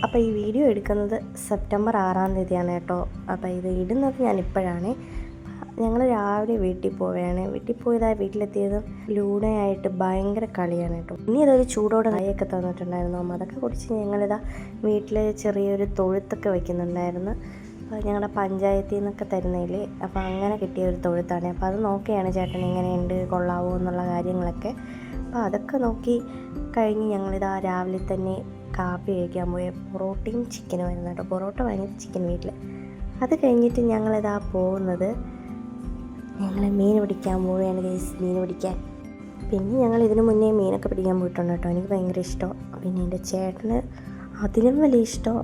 അപ്പോൾ ഈ വീഡിയോ എടുക്കുന്നത് സെപ്റ്റംബർ 6-ാം തീയതിയാണ് കേട്ടോ. അപ്പോൾ ഇത് ഇടുന്നത് ഞാൻ ഇപ്പോഴാണ്. ഞങ്ങൾ രാവിലെ വീട്ടിൽ പോവുകയാണ്. വീട്ടിൽ പോയതായി വീട്ടിലെത്തിയതും ലൂണയായിട്ട് ഭയങ്കര കളിയാണ് കേട്ടോ. ഇനി അതൊരു ചൂടോടെ നായൊക്കെ തന്നിട്ടുണ്ടായിരുന്നു. അതൊക്കെ കുടിച്ച് ഞങ്ങളിതാ വീട്ടിൽ ചെറിയൊരു തൊഴുത്തൊക്കെ വയ്ക്കുന്നുണ്ടായിരുന്നു. അപ്പോൾ ഞങ്ങളുടെ പഞ്ചായത്തിൽ നിന്നൊക്കെ തരുന്നില്ലേ, അപ്പോൾ അങ്ങനെ കിട്ടിയ ഒരു തൊഴുത്താണ്. അപ്പോൾ അത് നോക്കിയാണ് ചേട്ടൻ എങ്ങനെയുണ്ട്, കൊള്ളാവോ എന്നുള്ള കാര്യങ്ങളൊക്കെ. അപ്പോൾ അതൊക്കെ നോക്കി കഴിഞ്ഞ് ഞങ്ങളിതാ രാവിലെ തന്നെ കാപ്പി കഴിക്കാൻ പോയ പൊറോട്ടയും ചിക്കനും ആയിരുന്നു കേട്ടോ. പൊറോട്ട വാങ്ങിയത് ചിക്കൻ വീട്ടിൽ. അത് കഴിഞ്ഞിട്ട് ഞങ്ങളിതാ പോകുന്നത് ഞങ്ങൾ മീൻ പിടിക്കാൻ പോവുകയാണ് ഗൈസ്. മീൻ പിടിക്കാൻ പിന്നെ ഞങ്ങൾ ഇതിനു മുന്നേ മീനൊക്കെ പിടിക്കാൻ പോയിട്ടുണ്ട് കേട്ടോ. എനിക്ക് ഭയങ്കര ഇഷ്ടം. പിന്നെ എൻ്റെ ചേട്ടന് അതിലും വലിയ ഇഷ്ടം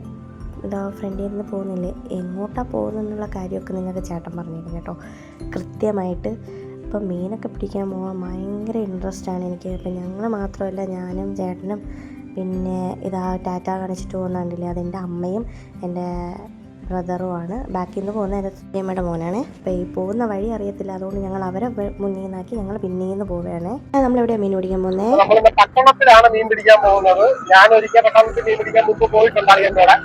ഇതാ ഫ്രണ്ടിൽ നിന്ന് പോകുന്നില്ലേ, എങ്ങോട്ടാണ് പോകുന്നതെന്നുള്ള കാര്യമൊക്കെ നിങ്ങൾക്ക് ചേട്ടൻ പറഞ്ഞിരുന്നു കേട്ടോ കൃത്യമായിട്ട്. അപ്പം മീനൊക്കെ പിടിക്കാൻ പോകാൻ ഭയങ്കര ഇൻട്രസ്റ്റാണ് എനിക്ക്. അപ്പം ഞങ്ങൾ മാത്രമല്ല, ഞാനും ചേട്ടനും പിന്നെ ഇതാ ടാറ്റ കാണിച്ചിട്ട് പോകുന്നുണ്ടല്ലേ, അതെൻ്റെ അമ്മയും എൻ്റെ ബ്രദറുമാണ്. ബാക്കിൽ നിന്ന് പോകുന്ന എൻ്റെ അമ്മയുടെ മോനാണ്. അപ്പോൾ ഈ പോകുന്ന വഴി അറിയത്തില്ല, അതുകൊണ്ട് ഞങ്ങൾ അവരെ മുന്നിൽ നിന്നാക്കി ഞങ്ങൾ പിന്നിൽ നിന്ന് പോവുകയാണ്. നമ്മളെവിടെയാണ് മീൻ പിടിക്കാൻ പോകുന്നത്? പട്ടണത്തിലാണ് മീൻ പിടിക്കാൻ പോകുന്നത്. ഞാൻ ഒരിക്കൽ പട്ടണത്തിൽ മീൻ പിടിക്കാൻ മുമ്പ് പോയിട്ടുണ്ടായിരുന്നു.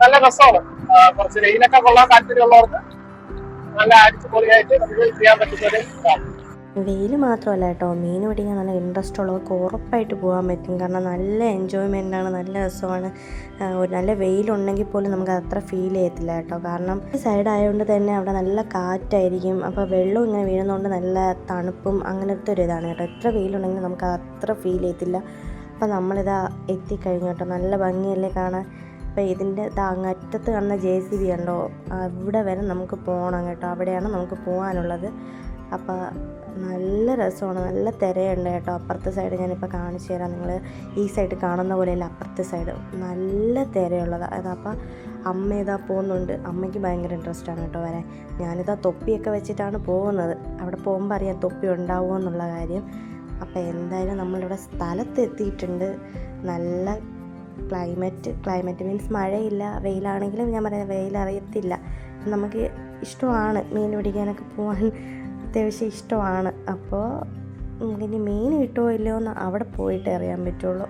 നല്ല രസമാണ്. കുറച്ച് വെയിലൊക്കെ കൊള്ളാൻ താല്പര്യമുള്ളവർക്ക് നല്ല അടിച്ചുപൊളിയായിട്ട് നമുക്ക് ചെയ്യാൻ പറ്റുന്നത്. വെയിൽ മാത്രമല്ല കേട്ടോ, മീൻ പിടിക്കാൻ നല്ല ഇൻട്രസ്റ്റ് ഉള്ളവർക്ക് ഉറപ്പായിട്ട് പോകാൻ പറ്റും. കാരണം നല്ല എൻജോയ്മെൻ്റാണ്, നല്ല രസമാണ്. ഒരു നല്ല വെയിലുണ്ടെങ്കിൽ പോലും നമുക്ക് അത്ര ഫീൽ ചെയ്യത്തില്ല കേട്ടോ. കാരണം സൈഡ് ആയതുകൊണ്ട് തന്നെ അവിടെ നല്ല കാറ്റായിരിക്കും. അപ്പോൾ വെള്ളം ഇങ്ങനെ വീഴുന്നതുകൊണ്ട് നല്ല തണുപ്പും അങ്ങനത്തെ ഒരു ഇതാണ് കേട്ടോ. എത്ര വെയിലുണ്ടെങ്കിലും നമുക്ക് അത്ര ഫീൽ ചെയ്യത്തില്ല. അപ്പോൾ നമ്മളിതാ എത്തിക്കഴിഞ്ഞു കേട്ടോ. നല്ല ഭംഗിയല്ലേ കാണാൻ. അപ്പോൾ ഇതിൻ്റെ അങ്ങറ്റത്ത് കാണുന്ന JCB ഉണ്ടോ, അവിടെ വരെ നമുക്ക് പോകണം കേട്ടോ. അവിടെയാണ് നമുക്ക് പോകാനുള്ളത്. അപ്പോൾ നല്ല രസമാണ്, നല്ല തിരയുണ്ട് കേട്ടോ. അപ്പുറത്തെ സൈഡ് ഞാനിപ്പോൾ കാണിച്ചു തരാം. നിങ്ങൾ ഈ സൈഡ് കാണുന്ന പോലെയല്ല, അപ്പുറത്തെ സൈഡ് നല്ല തിരയുള്ളതാണ്. അതപ്പോൾ അമ്മ ഇതാ പോകുന്നുണ്ട്. അമ്മയ്ക്ക് ഭയങ്കര ഇൻട്രസ്റ്റാണ് കേട്ടോ വരാൻ. ഞാനിതാ തൊപ്പിയൊക്കെ വെച്ചിട്ടാണ് പോകുന്നത്. അവിടെ പോകുമ്പോൾ അറിയാം തൊപ്പി ഉണ്ടാവുമോ എന്നുള്ള കാര്യം. അപ്പോൾ എന്തായാലും നമ്മളിവിടെ സ്ഥലത്തെത്തിയിട്ടുണ്ട്. നല്ല ക്ലൈമറ്റ് മീൻസ് മഴയില്ല, വെയിലാണെങ്കിലും ഞാൻ പറയുന്നത് വെയിലറിയത്തില്ല. നമുക്ക് ഇഷ്ടമാണ് മീൻ പിടിക്കാനൊക്കെ പോകാൻ, അത്യാവശ്യം ഇഷ്ടമാണ്. അപ്പോൾ നമുക്കിനി മീൻ കിട്ടുമോ ഇല്ലയോ എന്ന് അവിടെ പോയിട്ട് അറിയാൻ പറ്റുള്ളൂ.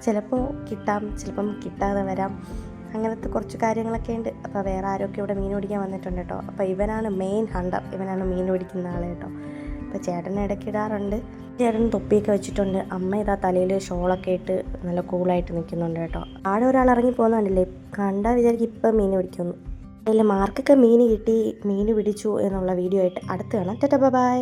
ചിലപ്പോൾ കിട്ടാം, ചിലപ്പം കിട്ടാതെ വരാം. അങ്ങനത്തെ കുറച്ച് കാര്യങ്ങളൊക്കെ ഉണ്ട്. അപ്പോൾ വേറെ ആരൊക്കെ ഇവിടെ മീൻ പിടിക്കാൻ വന്നിട്ടുണ്ട് കേട്ടോ. അപ്പോൾ ഇവനാണ് മെയിൻ ഹണ്ടർ, ഇവനാണ് മീൻ പിടിക്കുന്ന ആൾ കേട്ടോ. അപ്പോൾ ചേട്ടന് ഇടയ്ക്കിടാറുണ്ട്. ചേട്ടൻ തൊപ്പിയൊക്കെ വെച്ചിട്ടുണ്ട്. അമ്മ ഇതാ തലയിൽ ഷോളൊക്കെ ഇട്ട് നല്ല കൂളായിട്ട് നിൽക്കുന്നുണ്ട് കേട്ടോ. ആടെ ഒരാൾ ഇറങ്ങി പോകുന്നുണ്ടല്ലേ, കണ്ടാൽ വിചാരിക്കും ഇപ്പം മീൻ പിടിക്കുന്നു. അതിൽ മാർക്കൊക്കെ മീൻ കിട്ടി, മീൻ പിടിച്ചു എന്നുള്ള വീഡിയോ ആയിട്ട് അടുത്ത് കാണാം. Tata bye.